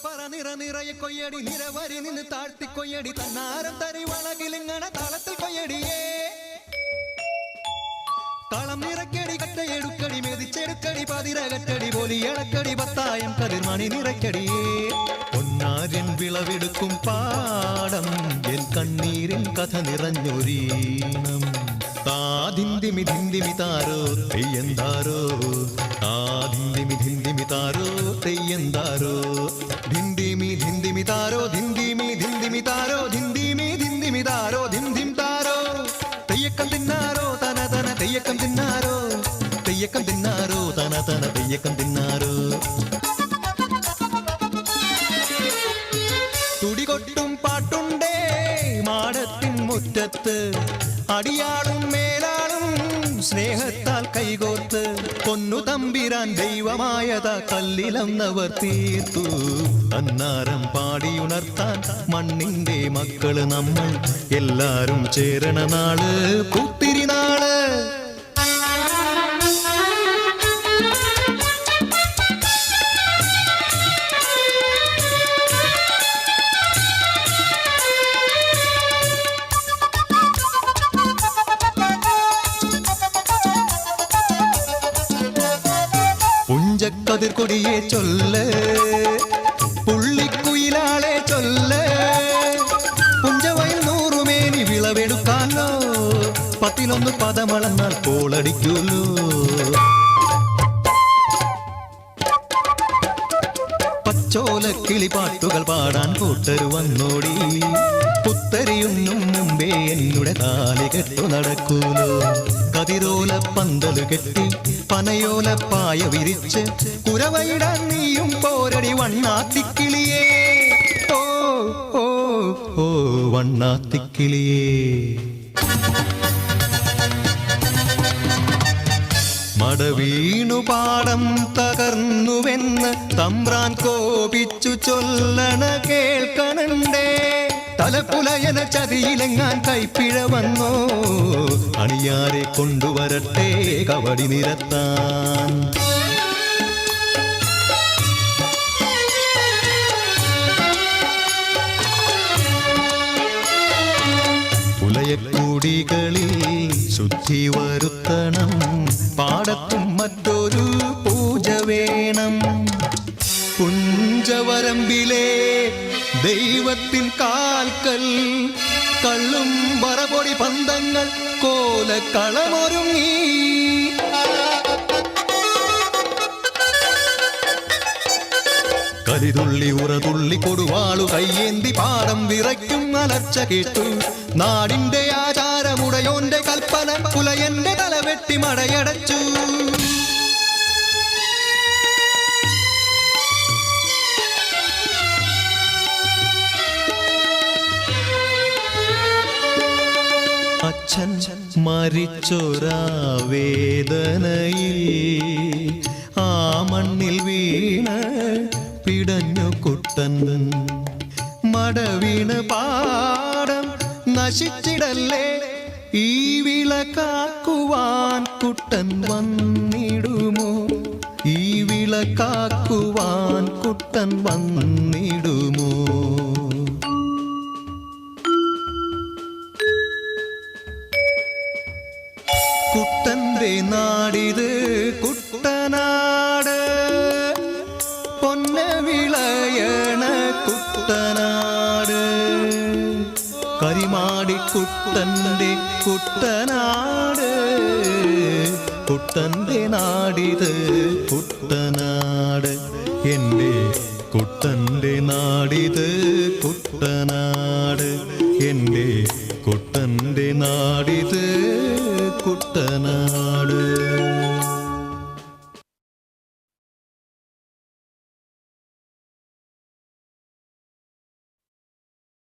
പറ നിറയെ കൊയ്യടി നിരവരി നിന്ന് താഴ്ത്തി കൊയ്യടി തന്നാരം തരി വളകിലിങ്ങണ താളത്തിൽ കൊയ്യടിയേ താളം നിറക്കടി കട്ടയെടുക്കടി മെതിച്ചെടുക്കടി പതിരകറ്റടി പോലിയടക്കടി പത്തായം കതിർമണി നിറയ്ക്കടിയേ പൊന്നാര്യൻ വിളവെടുക്കും പാടം എൻ കണ്ണീരിൻ കഥ നിറഞ്ഞൊരീണം താദിന്ദിമി ധിന്ദിമി താരോ തെയ്യന്താരോ താദിന്ദിമി ധിന്ദിമി താരോ തെയ്യന്താരോ ധിന്ദിമി ധിന്ദിമി താരോ ധിന്ദിമി ധിന്ദിമി താരോ ധിന്ദിമി ധിന്ദിമി താരോ ധിന്ദിം താരോ തെയ്യക്കം തിന്നാരോ തന തന തെയ്യക്കം തിന്നാരോ തെയ്യക്കം തിന്നാരോ തന തന തെയ്യക്കം തിന്നാരോ തുടികൊട്ടും പാട്ടുണ്ടേ മാടത്തിൻ മുറ്റത്ത് അടിയാളും മേലാളും സ്നേഹത്താൽ കൈകോർത്ത് പൊന്നു തമ്പിരാൻ ദൈവമായതാ കല്ലിലന്നവർ തീർത്തു അന്നാരം പാടിയുണർത്താൻ മണ്ണിന്റെ മക്കള് നമ്മൾ എല്ലാരും ചേരണ നാള് പൂത്തിരി നാള് പുഞ്ചക്കതിർക്കൊടിയെ ചൊല്ല് പുള്ളിക്കുയിലാളെ ചൊല്ല് പുഞ്ചവയിൽ നൂറുമേനി വിളവെടുക്കാലോ പത്തിലൊന്ന് പദമളന്നാൽ കോളടിക്കൂലോ പച്ചോല കിളിപ്പാട്ടുകൾ പാടാൻ കൂട്ടരു വന്നോടി പുത്തരിയുന്നും മുമ്പേ എന്നുടെ താലി കെട്ടു നടക്കൂലോ കതിരോല പന്തല് കെട്ടി പനയോല പായ വിരിച്ച് കുരവയിടാൻ നീയും പോരടി വണ്ണാത്തിക്കിളിയേ ഓ ഓ ഓ വണ്ണാത്തിക്കിളിയേ മടവീണു പാടം തകർന്നുവെന്ന് തമ്പ്രാൻ കോപിച്ചു ചൊല്ലണ കേൾക്കണണ്ടേ തലപ്പുലയന ചതിയിലെങ്ങാൻ കൈപ്പിഴ വന്നോ അണിയാരെ കൊണ്ടുവരട്ടെ കവടി നിരത്താൻ പുലയക്കൂടികളിൽ ശുദ്ധി വരുത്തണം പാടത്തും മറ്റൊരു പൂജ വേണം പുഞ്ചവരമ്പിലെ ദൈവത്തിൻ കാൽക്കൽ കള്ളും വറപൊടി പന്തങ്ങൾ കോലക്കളമൊരുങ്ങി കരിതുള്ളി ഉറതുള്ളി കൊടുവാളു കയ്യേന്തി പാടം വിറയ്ക്കും അലർച്ച കേട്ടു നാടിന്റെ ആചാരമുടയോന്റെ കൽപ്പന പുലയന്റെ തലവെട്ടി മടയടച്ചു അച്ഛൻ മരിച്ചൊരാ വേദനയിൽ ആ മണ്ണിൽ വീണ് പിടഞ്ഞു കുട്ടൻ മടവീണ് പാടം നശിച്ചിടല്ലേ ഈ വിള കാക്കുവാൻ കുട്ടൻ വന്നിടുമോ ഈ വിള കാക്കുവാൻ കുട്ടൻ വന്നിടുമോ കുട്ടന്റെ നാടിത് കുട്ടനാട് പൊന്ന വിളയണ കുട്ടനാട് കരിമാടി കുട്ടന്റെ കുട്ടനാട് കുട്ടന്റെ നാടിത് കുട്ടനാട് എൻ്റെ കുട്ടന്റെ നാടിത് കുട്ടനാട് എൻ്റെ കുട്ടന്റെ നാടിത് കുട്ടനാട്